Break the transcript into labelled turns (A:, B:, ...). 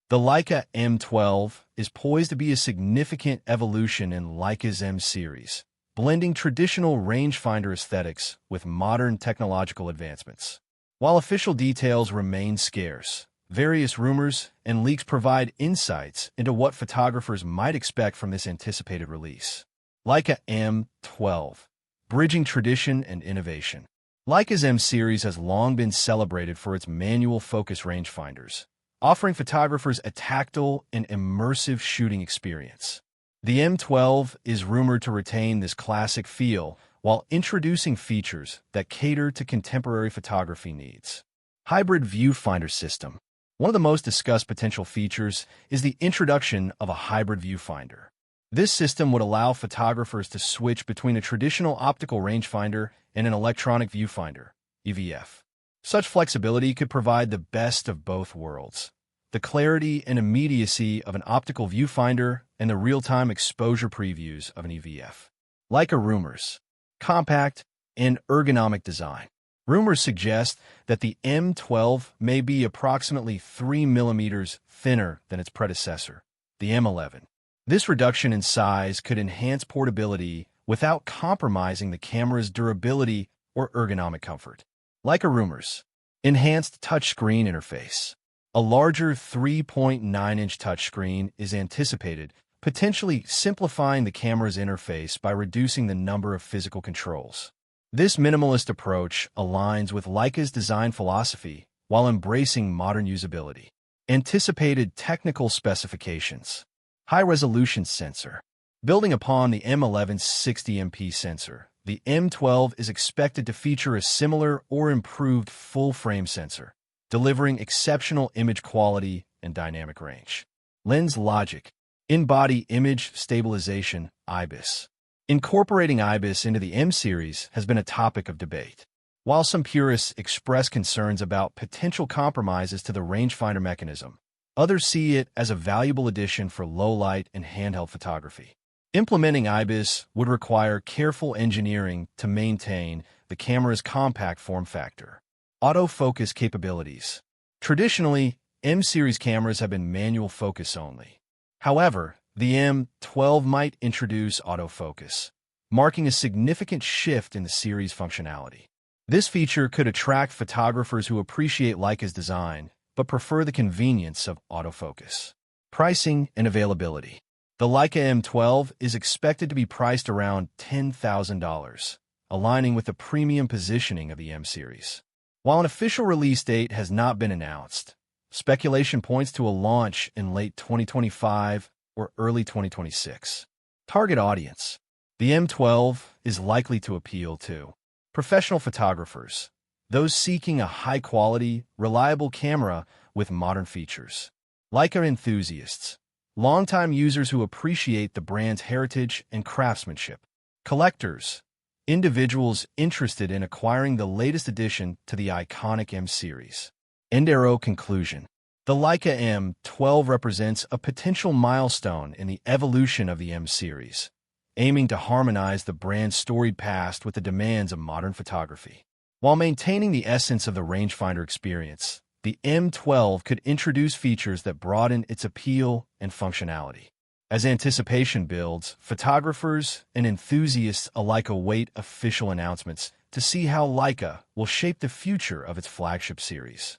A: The Leica M12 is poised to be a significant evolution in Leica's M series, blending traditional rangefinder aesthetics with modern technological advancements. While official details remain scarce, various rumors and leaks provide insights into what photographers might expect from this anticipated release. Leica M12, bridging tradition and innovation. Leica's M series has long been celebrated for its manual focus rangefinders, offering photographers a tactile and immersive shooting experience. The M12 is rumored to retain this classic feel while introducing features that cater to contemporary photography needs. Hybrid viewfinder system. One of the most discussed potential features is the introduction of a hybrid viewfinder. This system would allow photographers to switch between a traditional optical rangefinder and an electronic viewfinder, EVF. Such flexibility could provide the best of both worlds: the clarity and immediacy of an optical viewfinder and the real-time exposure previews of an EVF. Leica rumors. Compact and ergonomic design. Rumors suggest that the M12 may be approximately 3 millimeters thinner than its predecessor, the M11. This reduction in size could enhance portability without compromising the camera's durability or ergonomic comfort. Leica rumors. Enhanced touchscreen interface. A larger 3.9-inch touchscreen is anticipated, potentially simplifying the camera's interface by reducing the number of physical controls. This minimalist approach aligns with Leica's design philosophy while embracing modern usability. Anticipated technical specifications. High-resolution sensor. Building upon the M11's 60MP sensor, the M12 is expected to feature a similar or improved full-frame sensor, delivering exceptional image quality and dynamic range. Lens logic. In-body image stabilization, IBIS. Incorporating IBIS into the M series has been a topic of debate. While some purists express concerns about potential compromises to the rangefinder mechanism, others see it as a valuable addition for low-light and handheld photography. Implementing IBIS would require careful engineering to maintain the camera's compact form factor. Autofocus capabilities. Traditionally, M-series cameras have been manual focus only. However, the M12 might introduce autofocus, marking a significant shift in the series' functionality. This feature could attract photographers who appreciate Leica's design but prefer the convenience of autofocus. Pricing and availability. The Leica M12 is expected to be priced around $10,000, aligning with the premium positioning of the M series. While an official release date has not been announced, speculation points to a launch in late 2025 or early 2026. Target audience. The M12 is likely to appeal to professional photographers, those seeking a high-quality, reliable camera with modern features. Leica enthusiasts, longtime users who appreciate the brand's heritage and craftsmanship. Collectors, individuals interested in acquiring the latest addition to the iconic M series. End arrow conclusion. The Leica M12 represents a potential milestone in the evolution of the M series, aiming to harmonize the brand's storied past with the demands of modern photography. While maintaining the essence of the rangefinder experience, the M12 could introduce features that broaden its appeal and functionality. As anticipation builds, photographers and enthusiasts alike await official announcements to see how Leica will shape the future of its flagship series.